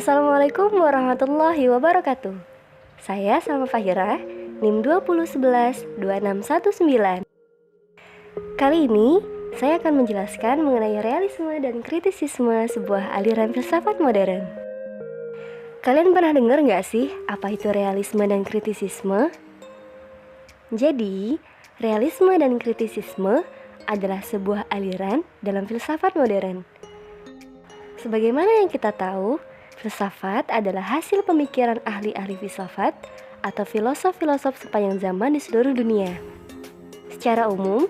Assalamualaikum warahmatullahi wabarakatuh. Saya Salma Fahira, NIM 201126119. Kali ini saya akan menjelaskan mengenai realisme dan kritisisme, sebuah aliran filsafat modern. Kalian pernah dengar nggak sih apa itu realisme dan kritisisme? Jadi, realisme dan kritisisme adalah sebuah aliran dalam filsafat modern. Sebagaimana yang kita tahu, filsafat adalah hasil pemikiran ahli-ahli filsafat atau filosof-filosof sepanjang zaman di seluruh dunia. Secara umum,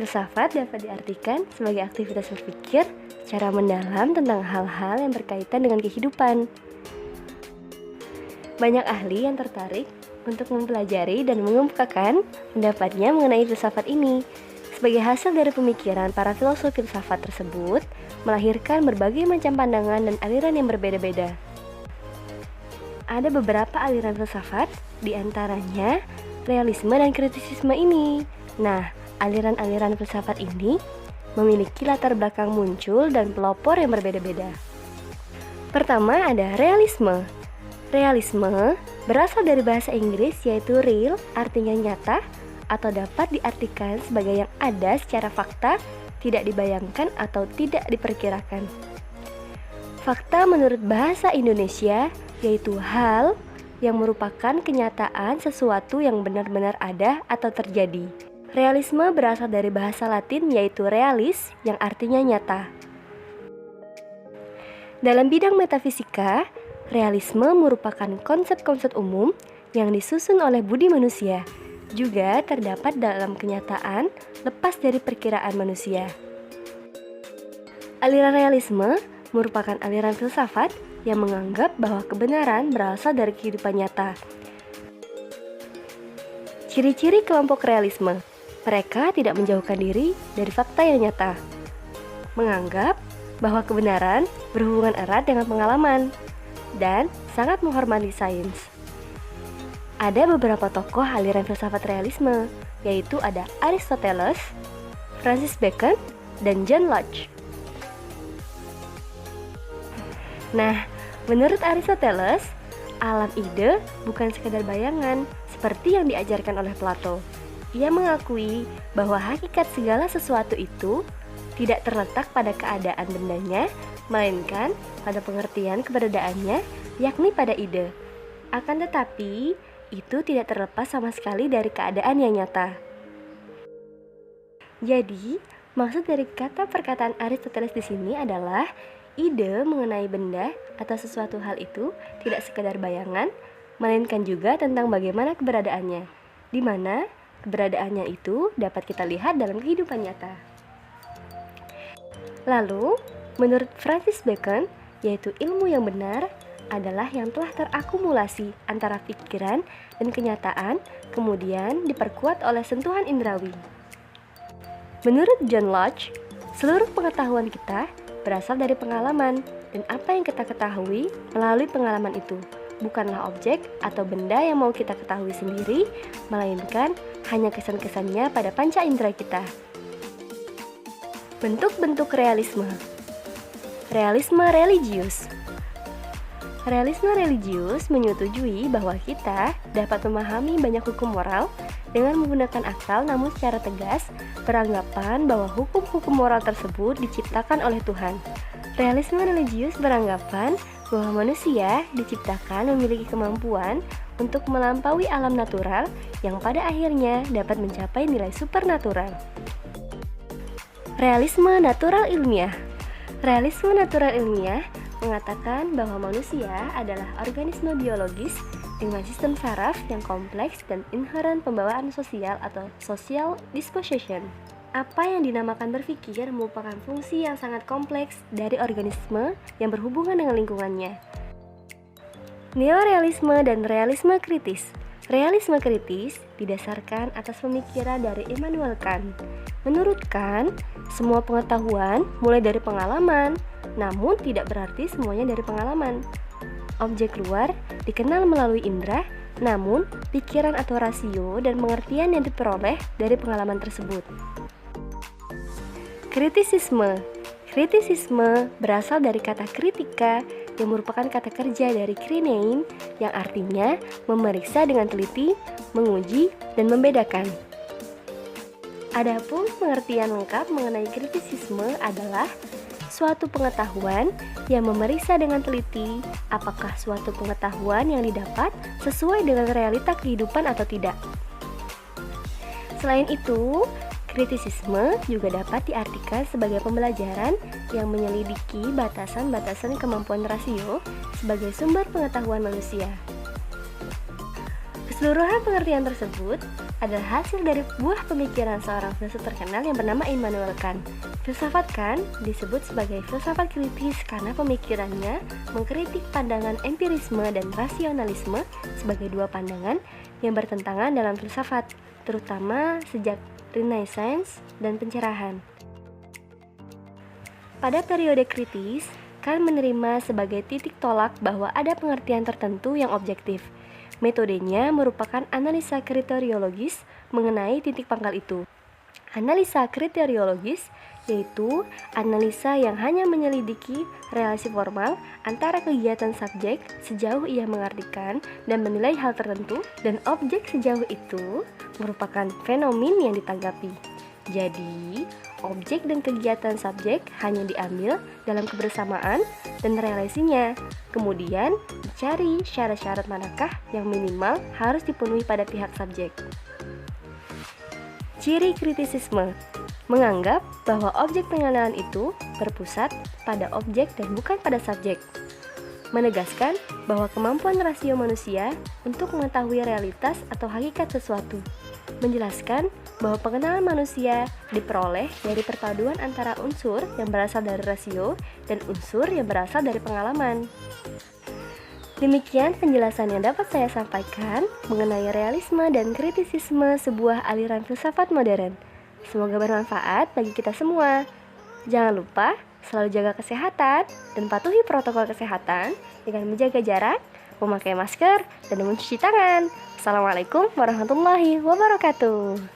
filsafat dapat diartikan sebagai aktivitas berpikir secara mendalam tentang hal-hal yang berkaitan dengan kehidupan. Banyak ahli yang tertarik untuk mempelajari dan mengemukakan pendapatnya mengenai filsafat ini. Sebagai hasil dari pemikiran para filosof filsafat tersebut, melahirkan berbagai macam pandangan dan aliran yang berbeda-beda. Ada beberapa aliran filsafat, diantaranya realisme dan kritisisme ini. Nah, aliran-aliran filsafat ini memiliki latar belakang muncul dan pelopor yang berbeda-beda. Pertama ada realisme. Realisme berasal dari bahasa Inggris yaitu real, artinya nyata, atau dapat diartikan sebagai yang ada secara fakta, tidak dibayangkan atau tidak diperkirakan. Fakta menurut bahasa Indonesia yaitu hal yang merupakan kenyataan sesuatu yang benar-benar ada atau terjadi. Realisme berasal dari bahasa Latin yaitu realis yang artinya nyata. Dalam bidang metafisika, realisme merupakan konsep-konsep umum yang disusun oleh budi manusia, juga terdapat dalam kenyataan lepas dari perkiraan manusia. Aliran realisme merupakan aliran filsafat yang menganggap bahwa kebenaran berasal dari kehidupan nyata. Ciri-ciri kelompok realisme: mereka tidak menjauhkan diri dari fakta yang nyata, menganggap bahwa kebenaran berhubungan erat dengan pengalaman, dan sangat menghormati sains. Ada beberapa tokoh aliran filsafat realisme, yaitu ada Aristoteles, Francis Bacon, dan John Locke. Nah, menurut Aristoteles, alam ide bukan sekadar bayangan seperti yang diajarkan oleh Plato. Ia mengakui bahwa hakikat segala sesuatu itu tidak terletak pada keadaan bendanya, melainkan pada pengertian keberadaannya, yakni pada ide. Akan tetapi, itu tidak terlepas sama sekali dari keadaan yang nyata. Jadi, maksud dari kata perkataan Aristoteles di sini adalah ide mengenai benda atau sesuatu hal itu tidak sekadar bayangan, melainkan juga tentang bagaimana keberadaannya, di mana keberadaannya itu dapat kita lihat dalam kehidupan nyata. Lalu, menurut Francis Bacon, yaitu ilmu yang benar adalah yang telah terakumulasi antara pikiran dan kenyataan, kemudian diperkuat oleh sentuhan indrawi. Menurut John Locke, seluruh pengetahuan kita berasal dari pengalaman, dan apa yang kita ketahui melalui pengalaman itu bukanlah objek atau benda yang mau kita ketahui sendiri, melainkan hanya kesan-kesannya pada panca indera kita. Bentuk-bentuk realisme. Realisme religius. Realisme religius menyetujui bahwa kita dapat memahami banyak hukum moral dengan menggunakan akal, namun secara tegas beranggapan bahwa hukum-hukum moral tersebut diciptakan oleh Tuhan. Realisme religius beranggapan bahwa manusia diciptakan memiliki kemampuan untuk melampaui alam natural yang pada akhirnya dapat mencapai nilai supernatural. Realisme natural ilmiah. Realisme natural ilmiah mengatakan bahwa manusia adalah organisme biologis dengan sistem saraf yang kompleks dan inheren pembawaan sosial atau social disposition. Apa yang dinamakan berpikir merupakan fungsi yang sangat kompleks dari organisme yang berhubungan dengan lingkungannya. Neorealisme dan realisme kritis. Realisme kritis didasarkan atas pemikiran dari Immanuel Kant. Menurut Kant, semua pengetahuan mulai dari pengalaman, namun tidak berarti semuanya dari pengalaman. Objek luar dikenal melalui indera, namun pikiran atau rasio dan pengertian yang diperoleh dari pengalaman tersebut. Kritisisme. Kritisisme berasal dari kata kritika yang merupakan kata kerja dari krinein yang artinya memeriksa dengan teliti, menguji, dan membedakan. Adapun pengertian lengkap mengenai kritisisme adalah suatu pengetahuan yang memeriksa dengan teliti apakah suatu pengetahuan yang didapat sesuai dengan realita kehidupan atau tidak. Selain itu, kritisisme juga dapat diartikan sebagai pembelajaran yang menyelidiki batasan-batasan kemampuan rasio sebagai sumber pengetahuan manusia. Keseluruhan pengertian tersebut adalah hasil dari buah pemikiran seorang filsuf terkenal yang bernama Immanuel Kant. Filsafat Kant disebut sebagai filsafat kritis karena pemikirannya mengkritik pandangan empirisme dan rasionalisme sebagai dua pandangan yang bertentangan dalam filsafat, terutama sejak Renaissance dan pencerahan. Pada periode kritis, Kant menerima sebagai titik tolak bahwa ada pengertian tertentu yang objektif. Metodenya merupakan analisa kriteriologis mengenai titik pangkal itu. Analisa kriteriologis yaitu analisa yang hanya menyelidiki relasi formal antara kegiatan subjek sejauh ia mengartikan dan menilai hal tertentu dan objek sejauh itu merupakan fenomen yang ditanggapi. Jadi, objek dan kegiatan subjek hanya diambil dalam kebersamaan dan relasinya. Kemudian, dicari syarat-syarat manakah yang minimal harus dipenuhi pada pihak subjek. Ciri kritisisme menganggap bahwa objek pengenalan itu berpusat pada objek dan bukan pada subjek. Menegaskan bahwa kemampuan rasio manusia untuk mengetahui realitas atau hakikat sesuatu. Menjelaskan bahwa pengenalan manusia diperoleh dari perpaduan antara unsur yang berasal dari rasio dan unsur yang berasal dari pengalaman. Demikian penjelasan yang dapat saya sampaikan mengenai realisme dan kritisisme sebuah aliran filsafat modern. Semoga bermanfaat bagi kita semua. Jangan lupa selalu jaga kesehatan dan patuhi protokol kesehatan dengan menjaga jarak, memakai masker, dan mencuci tangan. Assalamualaikum warahmatullahi wabarakatuh.